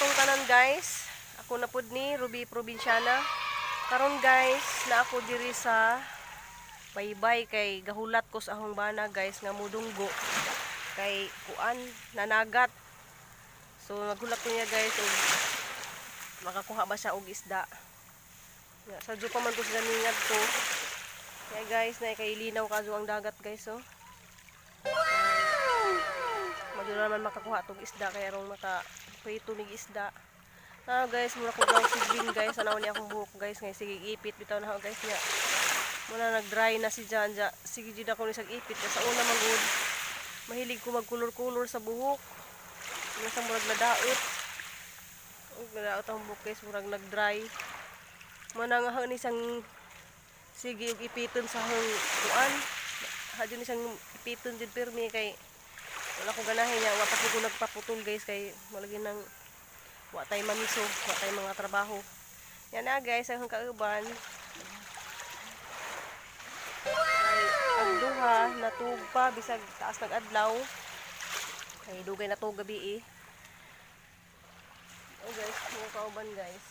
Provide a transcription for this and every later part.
atong tanan guys. Ako na pud ni Ruby Provinciana. Karon guys, na ako diri sa baybay kay gahulat ko sa ahong bana guys nga mudunggo. Kay kuan nanagat. So naghulat ko niya guys og makakuha ba siya og isda. Sa pa man ko sila ningad ko. Kaya guys, na kay linaw kaso ang dagat guys oh. Madura naman makakuha tog isda kaya rong maka-prito nig isda. Guys, muna ko daw sigbin guys, anaw ni akong buhok guys, ngay sige ipit bitaw na ako guys niya. Muna nag-dry na si Janja. Sige jud ako ni sag ipit sa una magud. Mahilig ko magkulor-kulor sa buhok. Nasa murag nadaot. Og nadaot ang buhok guys, murag nag-dry. Muna nga ni sang sige og ipiton sa hang kuan. Hadyo ni sang ipiton jud pirmi kay wala ko ganahin niya, wa pa ko nagpaputol guys kay malagi nang wa tay mamiso, wa tay mga trabaho. Yan na guys, ang kauban. Ay, ang duha natug pa bisag taas ng adlaw. Ay dugay na to gabi eh. Oh guys, mga kauban guys.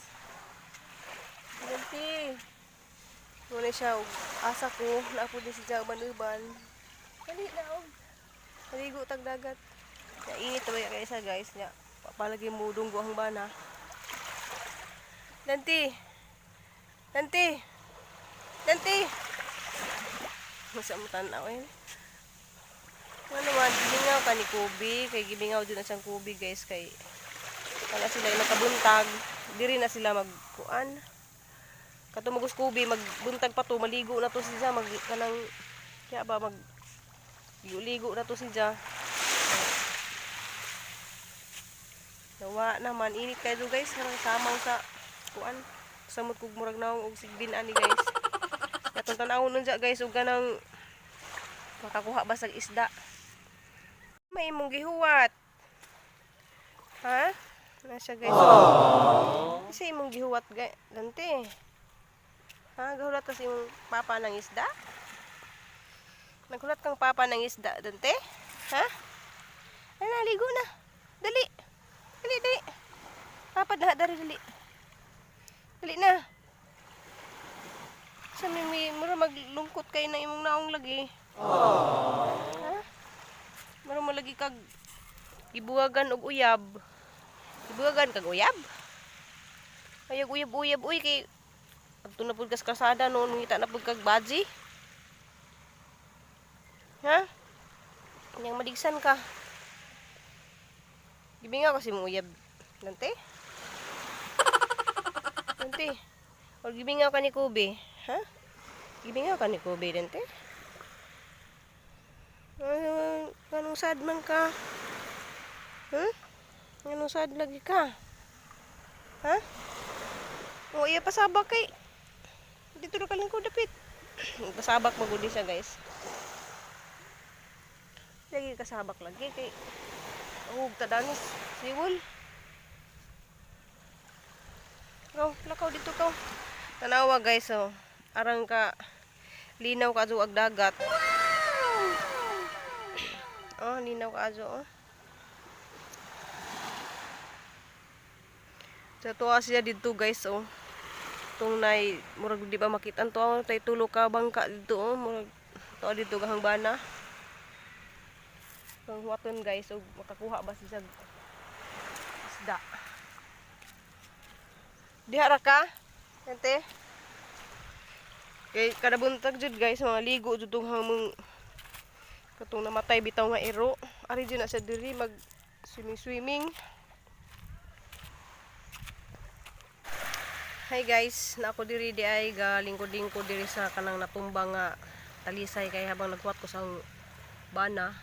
Ganti. Muna siya, asa ko, naapod din si Jauban uban. Kali na og. Maligo tag dagat. Nainit ba kaya isa guys nya. Papalagi mo dunggo ang bana. Danti. Danti. Danti. Masa mo tanaw eh. Ano man gibingaw ka ni Kubi, kay gibingaw din na siyang Kubi guys kay wala sila nakabuntag. Diri na sila magkuan. Katumugos Kubi magbuntag pa to, maligo na to siya mag kanang kaya ba mag ligo na to siya. Nawa naman init kayo guys, karang samaw sa kuan. Samot kog murag naong og sigbin ani guys. Katong tan-awon nun guys og kanang makakuha ba sa isda. May imong gihuwat. Ha? Nasa guys. Isa imong gihuwat guys. Dante. Ha, gahulat ta si imong papa ng isda? Naghulat kang papa ng isda, Dante? Ha? Ligo na. Dali. Dali, dali. Papa, dari, dali. Dali na. Sa may mura maglungkot kayo na imong naong lagi. Ha? Mura mo lagi kag ibuwagan og uyab. Ibuwagan kag uyab? Ayag uyab-uyab, uy, kay pagto na pud kas kasada noon, ngita na pud kag baji. Ha? Yang madigsan ka. Gibingaw kasi mong uyab. Dante? Dante? O gibingaw ka ni Kubi? Ha? Gibingaw ka ni Kubi, Dante? Ganong sad man ka? Ganong sad lagi ka? Ha? O iya pasabak kay. Dito na kalingkod dapit. Pasabak magudi siya guys. Lagi kasabak lagi kay hug tadanis siwol. Lakaw dito ka. Tanawa guys oh. Arang ka linaw ka ag dagat. Oh, linaw ka oh. Sa tuwa siya dito guys oh. Tung nay murag di ba makita to tay tulo ka bangka dito oh. Murag to dito gahang bana. Ang waton guys og makakuha ba siya isda. Diha ra ka? Ente. Kay kada buntag jud guys mga ligo jud tong hamong katong namatay bitaw nga ero. Ari jud na sa diri mag swimming. Hi guys, na ako diri di ay galingkod-lingkod diri sa kanang natumbang nga talisay kay habang nagkuhat ko sa bana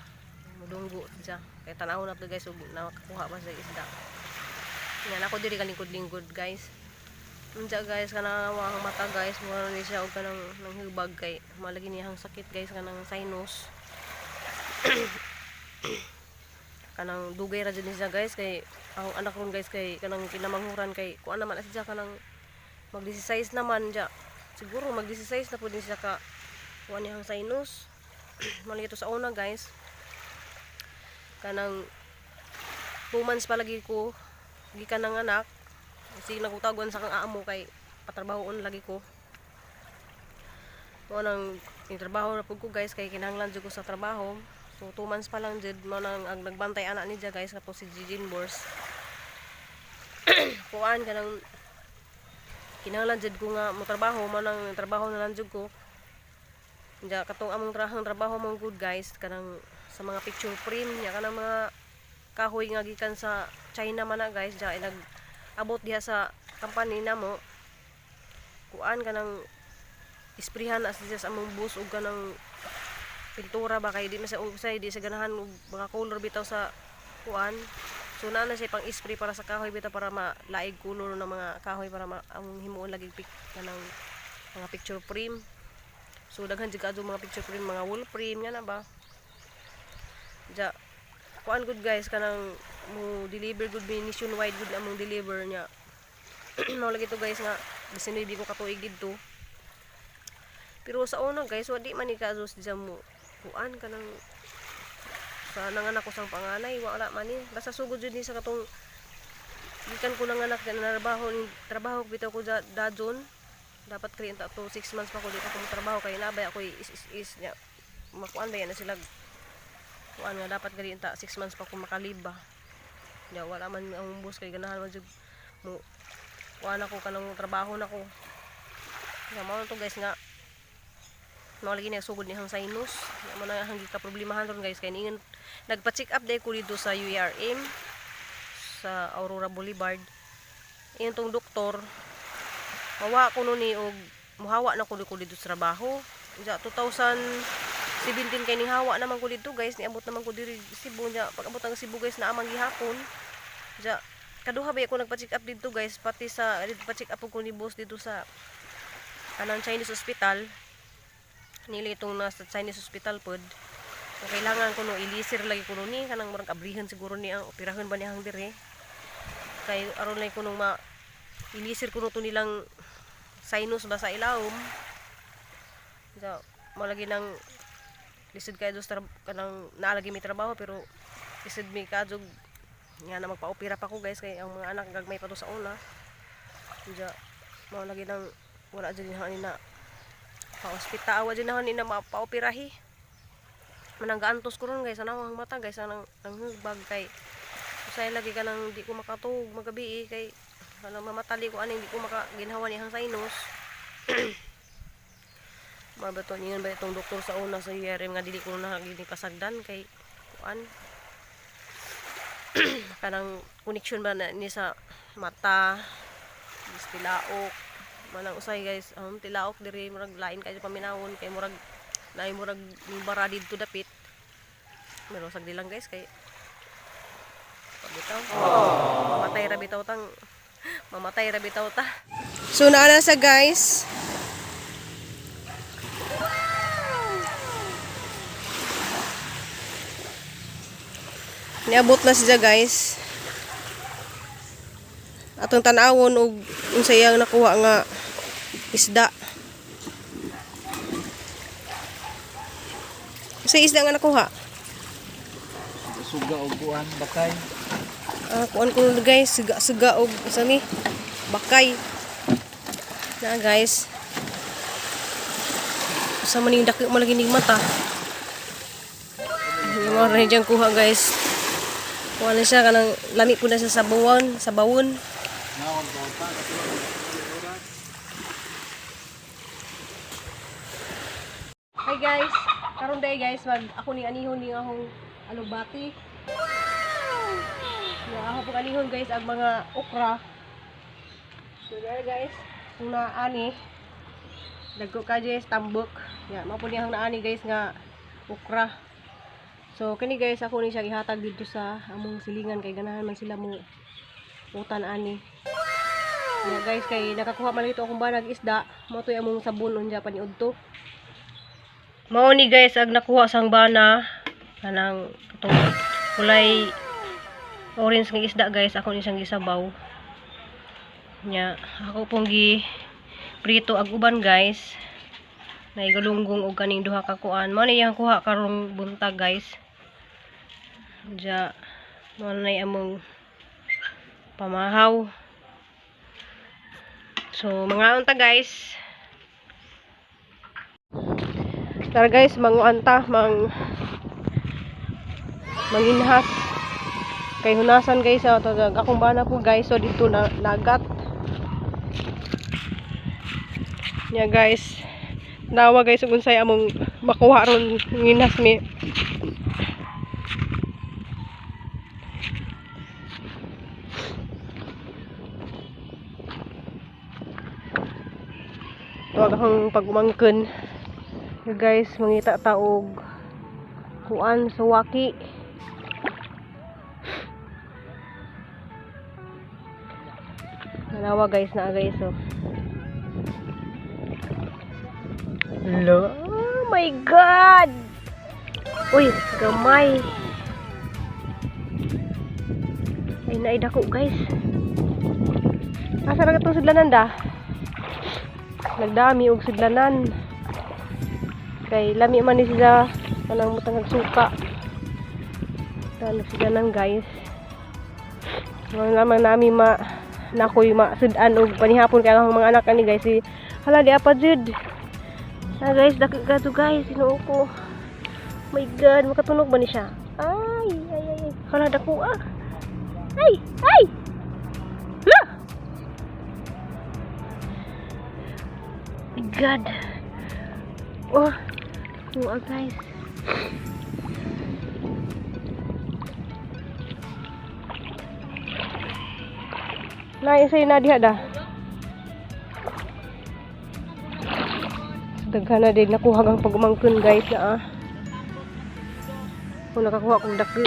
mudunggo siya kay tan-aw na to guys ug nakakuha ba sa isda. Yan ako diri kalingkod-lingkod guys. Unja guys kanang wang mata guys mura ni siya og kanang nanghibag kay malagi niyang sakit guys kanang sinus. Kanang dugay ra jud siya guys kay ang anak ron guys kay kanang kinamanghuran kay kuan naman siya kanang mag-16 naman siya. Siguro mag-16 na pud din siya ka kuan niyang sinus. Malagi to sa una guys. Kanang 2 months palagi ko gikan ng anak. Kasi nagutagon sa kang amo kay patrabahoon lagi ko. Mo nang trabaho na pud ko guys kay kinahanglan jud ko sa trabaho. So 2 months pa lang jud mo nang ang nagbantay anak ni guys kapo si Jijin Bors. Kuan kanang kinahanglan jud ko nga mo trabaho mo nang trabaho na lang jud ko. Nya katong among trabaho mong good guys kanang sa mga picture frame nya kanang mga kahoy nga gikan sa China man na guys ja nag-abot diha sa company namo. Kuan kanang isprihan as sa among bus ug kanang pintura ba kay di man sa usay di sa ganahan og mga color bitaw sa kuan. So na siya pang spray para sa kahoy bitaw para malaig color ng mga kahoy para ang himuon lagi kanang mga picture frame. So daghan jud kadto mga picture frame mga wall frame nga na ba. Ja kuan good guys kanang mo deliver good nationwide good among deliver nya. Mao lagi to guys nga bisan di ko katuig didto. Pero sa una guys wadi man ni kasos diyan mo kuan kanang sa nanganak ko sang panganay wala man ni basta sugod jud ni sa katong gikan ko nanganak na trabaho bitaw ko dajon dapat krienta to 6 months pa ko dito ko trabaho kay labay ako is nya makuan ba yan na sila kuan nga dapat krienta 6 months pa ko makaliba nya wala man ang boss kay ganahan man jud mo kuan ako kanang trabaho nako nya mao to guys nga mao lagi nagsugod ni hang sinus mo na hang ka problemahan ron guys kay ningen nagpa-check up day ko dito sa URM sa Aurora Boulevard iyon tong doktor mawa ko nun ni og muhawa na ko dito sa trabaho ja 2017 kay ning hawa naman ko dito guys niabot naman ko diri Cebu nya pag abot ang Cebu guys na amang gihapon ja kaduha ba ako nagpa-check up dito guys pati sa pa-check up ko ni boss dito sa kanang Chinese hospital nili itong nasa Chinese hospital pod so, kailangan ko no ilisir lagi ko no ni kanang murag abrihan siguro ni ang operahan ba niyang dire kay aron lang ko nung ilisir ko no to nilang sinus ba sa ilawom so malagi nang lisod kay dos kanang naalagi mi trabaho pero lisod mi kadjog nga na magpa-opera pa ko guys kay ang mga anak gagmay pa to sa una so malagi nang wala jud ni na pa-hospital awa dyan na ni na mapaoperahi mananggaantos ko ron guys anawang mata guys anang bag kay usay lagi ka nang di ko makatug magabi kay kanang mamatali ko aning di ko makaginhawa ni hang sinus mabato niyan ba itong doktor sa una sa URM nga dili ko na gini pasagdan kay kuan kanang connection ba na ni sa mata distilaok manang usay guys tilaok diri murag lain kay paminawon kay murag naay murag bara didto dapit pero sagdi lang guys kay pabitaw mamatay ra bitaw ta so naana sa guys niabot na siya guys atong tan-awon og unsayang nakuha nga isda. Sa isda nga nakuha? Suga og kuan bakay. Kuan ko guys, suga og sami bakay. Na guys. Sa maning dako mo lagi ning mata. Yung mga rin dyan kuha guys. Kuha na siya kanang lami po na siya sa bawon. Hi guys, karon day guys ako ni anihon ni akong alubati. Wow! Ako po anihon guys ang mga okra. So there guys, una ani dagko ka guys tambok. Ya, mao po niyang naani guys nga okra. So kini guys ako ni siya gihatag dito sa among silingan kay ganahan man sila mo utan ani. Ya guys kay nakakuha man dito akong banag isda, mo to among sabon unya paniudto. Mao ni guys ag nakuha sang bana kanang katong kulay orange nga isda guys ako ni siyang gisabaw. Nya ako pong gi prito ag uban guys. Nay galunggong og kaning duha ka kuan. Mao ni yang kuha karong buntag guys. Ja mao nay among pamahaw. So mga unta guys. Tara guys, manguanta manginhas. Kay hunasan guys, akong bana po guys, so dito na nagat. Nya guys, nawa guys kung unsay among makuha ron nginhas mi. Tuwag akong pagumangken guys, mangita taog kuan sa waki. Nawa guys na guys, so hello, oh my god, uy gamay ay naidako guys. Asa ra katong sudlanan da? Nagdami og sudlanan kay lami man ni sila kanang mutang suka. Tan sudlanan guys. Wala man nami nakoy sudan og panihapon kay ang mga anak ani guys. Hala di apa jud. Guys, dako gato guys, sinuo ko. My god, makatunog ba ni siya? Ay. Hala dako ah. Ay. La. My god. Oh. Kuha guys. Nain sa'yo na diha dah. Daghan na din nakuha ang pagumangkon guys na kung nakakuha kong daki.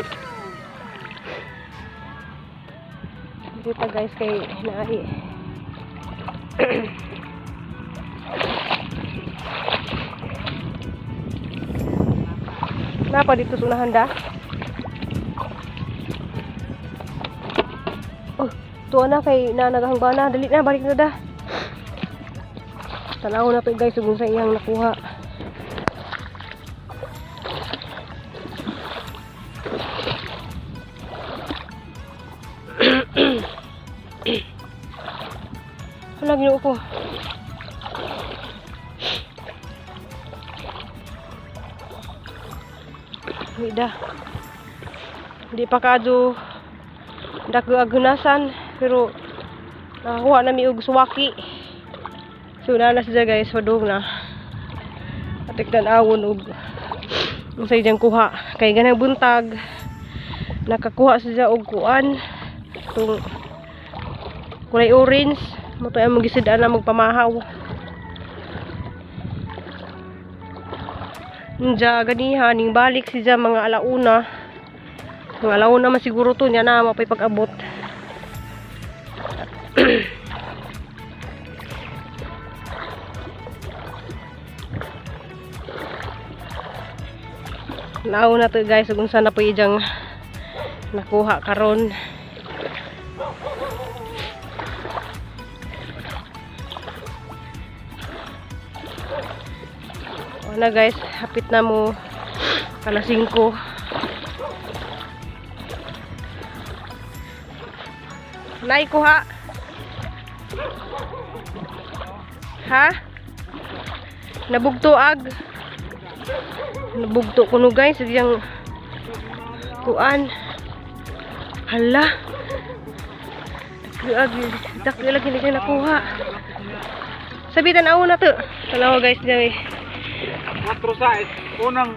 Kita guys kay naai. Napa dito sunahan da? Oh, tuwa na kay nanagahangba na. Dali na, balik na da. Tanaw na to guys, kung sa iyang nakuha. Wala ginawa ko. Wida. Hindi pa kadto dako agunasan pero nakakuha na mi og suwaki. So na siya guys, padung na. Atik tan-awon og unsay diyang kuha kay ganang buntag nakakuha siya og kuan tung kulay orange mo to among gisidaan na magpamahaw. Nja ganiha ning balik siya mga alauna. Mga alauna man siguro to niya na mapay pag-abot. Lao na to guys kung saan na po iyang nakuha karon. Na guys, hapit na mo alas 5. Naikuha ha? Nabugtuag. Nabugto kuno guys diyang kuan. Hala. Dakil lagi ni nakuha. Sabitan ako na to. Tanaw guys dami. 4 size, unang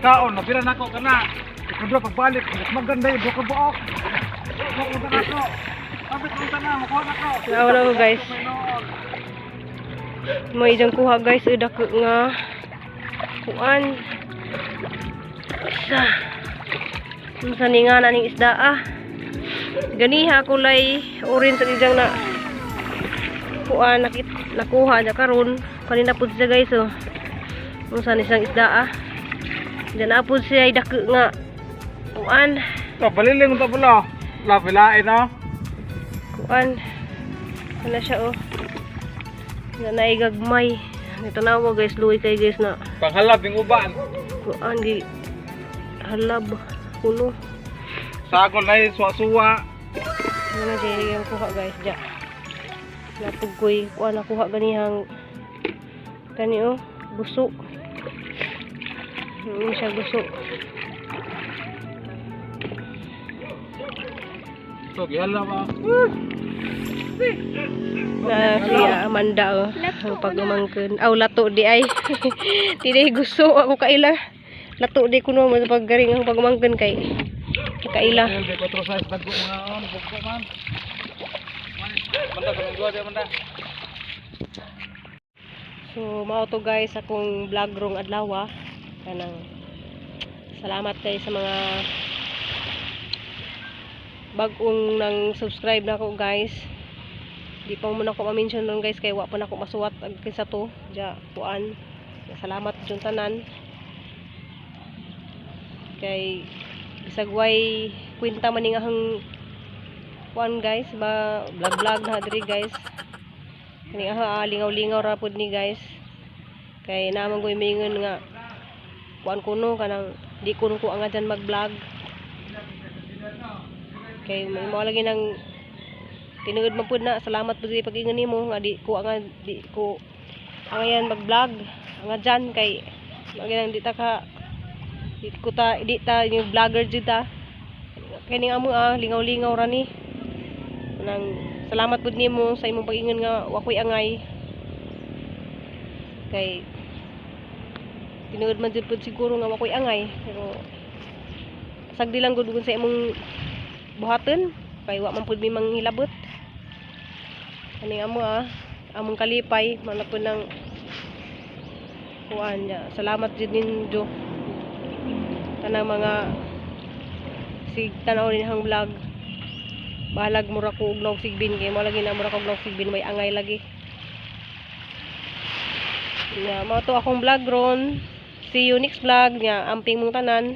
kaon, nabira na ko kana. Ikadwa pagbalik, maganda yung buka buok. Makuha na ko. Kapit punta na, makuha na ko. Nauna ko guys. May ijang kuha guys, udak nga kuan. Isa ni nga naning isda ah. Ganiha kulay orange sa ijang na kuan nakuha niya karon. Kanina pud siya guys oh. Unsa ni sang isda ah. Diyan na pud siya dako nga kuan. Baliling unta pula. Lapilain na. Kuan. Kana siya oh. Nga naigagmay. Ito na mo guys, luwi kay guys na. Panghalab yung uban. Kuan gi halab kuno. Sagol na yung suwa-suwa. Muna dyan yung kuha guys dyan. Natugoy. Kuha na kuha ganihang kani oh. Guso. Hindi siya guso. So, gihala ba? Na si Amanda oh. Ang pagumangkin. Aw lato di ay. Tidak gusto ako kaila. Lato di kuno mo paggaring ang pagumangkin kay kaila. Hindi ko terus size bago mga bukko man. Manda kami gua dia manda. So mao to guys akong vlog rong adlaw kanang salamat kay sa mga bag-ong nang subscribe na ako guys. Di pa mo na ako ma-mention ron guys kay wa pa na ako masuwat ag kinsa to. Ja kuan. Salamat jud tanan. Kay bisagway kwenta man ning ahang kuan guys ba vlog na diri guys. Kani lingaw-lingaw ra pud ni guys. Kay naman ko imingon nga kuan kuno kanang di kuno ko nga dyan mag-vlog. Kay mo lagi nang tinuod man pud na salamat pud sa pag-ingon nimo nga di ko angayan mag-vlog nga dyan kay lagi nang di ta yung vlogger jud ta. Kay ning amo lingaw-lingaw ra ni. Nang salamat pud nimo sa imong pag-ingon nga wakoy angay. Kay tinuod man jud pud siguro nga wakoy angay pero sagdi lang gud sa imong buhaton kay wa man pud mi manghilabot. Kaning amo among kalipay man pud nang kuan niya. Salamat jud ninyo kanang mga tanaw rin hang vlog. Balag mura ko og nog sigbin kay mo lagi na mura ko og nog sigbin may angay lagi. Ya, mao to akong vlog ron. See you next vlog nya. Amping mong tanan.